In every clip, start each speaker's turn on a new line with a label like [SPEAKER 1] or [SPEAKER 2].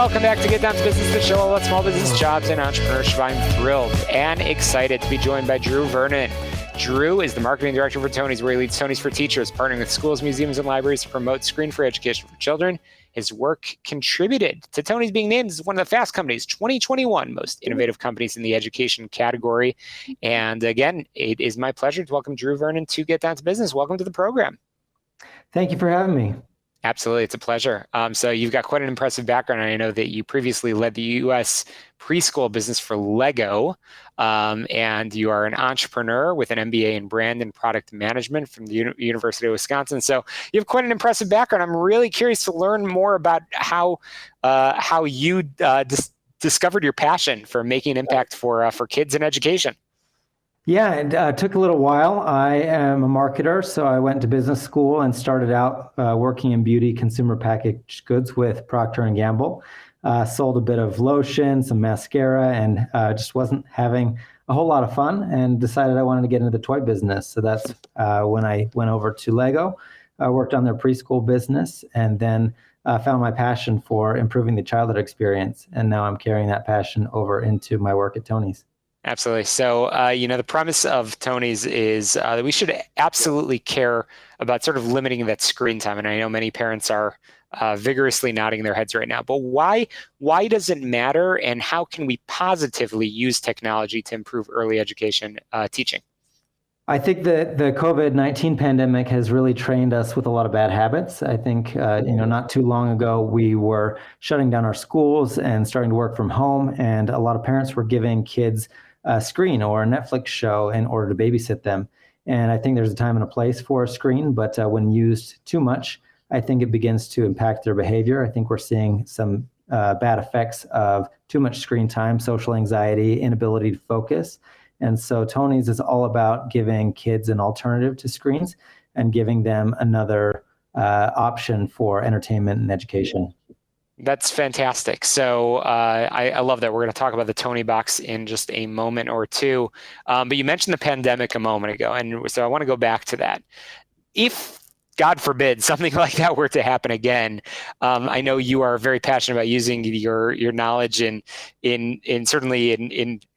[SPEAKER 1] welcome back to Get Down to Business, the show all about small business, jobs, and entrepreneurship. I'm thrilled and excited to be joined by Drew Vernon. Drew is the marketing director for Tony's, where he leads Tony's for Teachers, partnering with schools, museums, and libraries to promote screen-free education for children. His work contributed to Tony's being named as one of the Fast Company's 2021 most innovative companies in the education category. And again, it is my pleasure to welcome Drew Vernon to Get Down to Business. Welcome to the program.
[SPEAKER 2] Thank you for having me.
[SPEAKER 1] Absolutely. It's a pleasure. So you've got quite an impressive background. I know that you previously led the U.S. preschool business for Lego, and you are an entrepreneur with an MBA in brand and product management from the University of Wisconsin. So you have quite an impressive background. I'm really curious to learn more about how you discovered your passion for making an impact for kids in education.
[SPEAKER 2] Yeah, it took a little while. I am a marketer, so I went to business school and started out working in beauty consumer packaged goods with Procter & Gamble. Sold a bit of lotion, some mascara, and just wasn't having a whole lot of fun and decided I wanted to get into the toy business. So that's when I went over to Lego, worked on their preschool business, and then found my passion for improving the childhood experience. And now I'm carrying that passion over into my work at Tony's.
[SPEAKER 1] Absolutely. So, the premise of Tony's is that we should absolutely care about sort of limiting that screen time. And I know many parents are vigorously nodding their heads right now. But why does it matter? And how can we positively use technology to improve early education teaching?
[SPEAKER 2] I think that the COVID-19 pandemic has really trained us with a lot of bad habits. I think, not too long ago, we were shutting down our schools and starting to work from home. And a lot of parents were giving kids a screen or a Netflix show in order to babysit them. And I think there's a time and a place for a screen, but when used too much, I think it begins to impact their behavior. I think we're seeing some bad effects of too much screen time, social anxiety, inability to focus. And so Tony's is all about giving kids an alternative to screens and giving them another option for entertainment and education.
[SPEAKER 1] That's fantastic. So I love that. We're going to talk about the Tony box in just a moment or two. But you mentioned the pandemic a moment ago. And so I want to go back to that. If, God forbid, something like that were to happen again, I know you are very passionate about using your knowledge in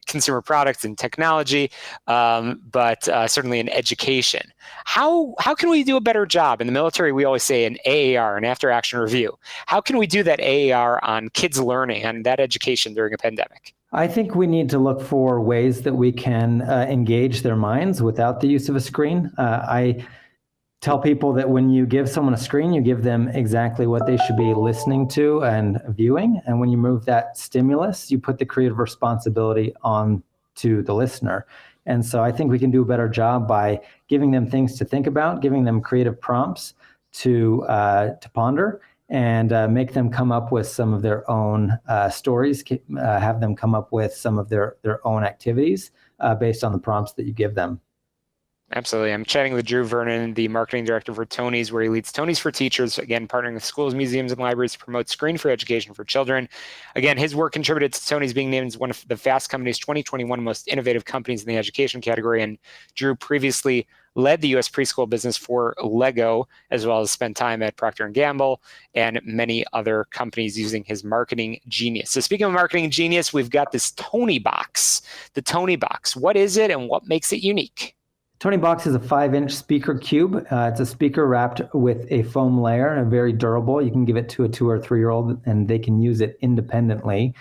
[SPEAKER 1] consumer products and technology, but certainly in education. How can we do a better job? In the military, we always say an AAR, an after-action review. How can we do that AAR on kids learning and that education during a pandemic?
[SPEAKER 2] I think we need to look for ways that we can engage their minds without the use of a screen. I tell people that when you give someone a screen, you give them exactly what they should be listening to and viewing. And when you move that stimulus, you put the creative responsibility on to the listener. And so I think we can do a better job by giving them things to think about, giving them creative prompts to ponder, and make them come up with some of their own stories, have them come up with some of their own activities based on the prompts that you give them.
[SPEAKER 1] Absolutely. I'm chatting with Drew Vernon, the marketing director for Tony's, where he leads Tony's for Teachers, again, partnering with schools, museums, and libraries to promote screen-free education for children. Again, his work contributed to Tony's being named as one of the Fast Company's 2021 most innovative companies in the education category. And Drew previously led the U.S. preschool business for Lego, as well as spent time at Procter & Gamble and many other companies using his marketing genius. So speaking of marketing genius, we've got this Tony box, the Tony box. What is it and what makes it unique?
[SPEAKER 2] Tony Box is a 5-inch speaker cube. It's a speaker wrapped with a foam layer and very durable. You can give it to a 2 or 3-year-old and they can use it independently,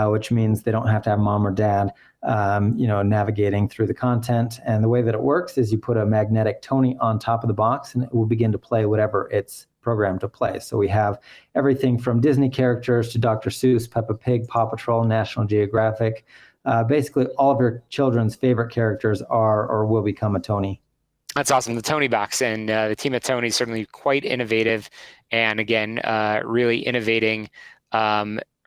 [SPEAKER 2] which means they don't have to have mom or dad, navigating through the content. And the way that it works is you put a magnetic Tony on top of the box and it will begin to play whatever it's programmed to play. So we have everything from Disney characters to Dr. Seuss, Peppa Pig, Paw Patrol, National Geographic. Basically, all of your children's favorite characters are or will become a Tony.
[SPEAKER 1] That's awesome. The Tony box, and the team at Tony is certainly quite innovative, and again, really innovating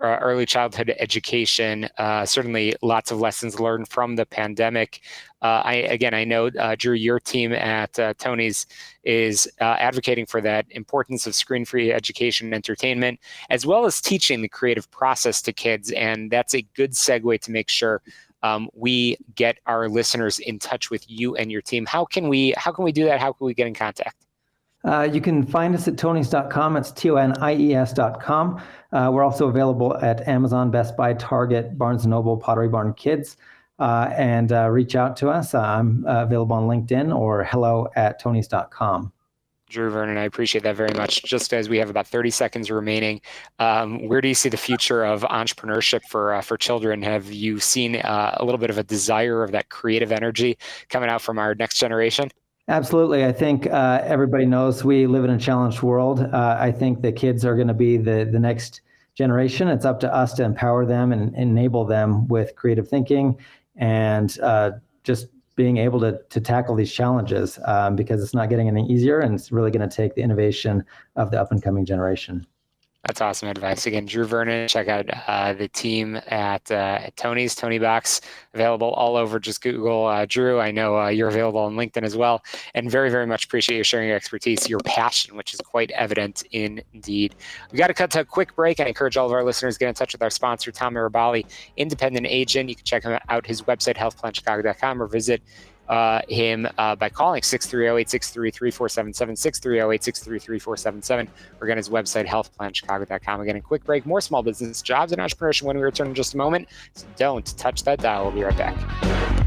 [SPEAKER 1] early childhood education. Certainly, lots of lessons learned from the pandemic. I know, Drew, your team at Tony's is advocating for that importance of screen-free education and entertainment, as well as teaching the creative process to kids. And that's a good segue to make sure we get our listeners in touch with you and your team. How can we do that? How can we get in contact?
[SPEAKER 2] You can find us at tonys.com. It's TONIES.com. We're also available at Amazon, Best Buy, Target, Barnes & Noble, Pottery Barn Kids. And reach out to us. I'm available on LinkedIn or hello@tonys.com.
[SPEAKER 1] Drew, Vernon, I appreciate that very much. Just as we have about 30 seconds remaining, where do you see the future of entrepreneurship for children? Have you seen a little bit of a desire of that creative energy coming out from our next generation?
[SPEAKER 2] Absolutely. I think everybody knows we live in a challenged world. I think the kids are going to be the next generation. It's up to us to empower them and enable them with creative thinking and just being able to tackle these challenges because it's not getting any easier, and it's really going to take the innovation of the up and coming generation.
[SPEAKER 1] That's awesome advice. Again, Drew Vernon, check out the team at Tony's, Tony Box, available all over. Just Google Drew. I know you're available on LinkedIn as well. And very, very much appreciate you sharing your expertise, your passion, which is quite evident indeed. We got to cut to a quick break. I encourage all of our listeners to get in touch with our sponsor, Tom Mirabali, independent agent. You can check out his website, healthplanchicago.com, or visit him by calling 630-863-3477, 630-863-3477, or again, his website, healthplanchicago.com. Again, a quick break, more small business, jobs, and entrepreneurship when we return in just a moment. So don't touch that dial. We'll be right back.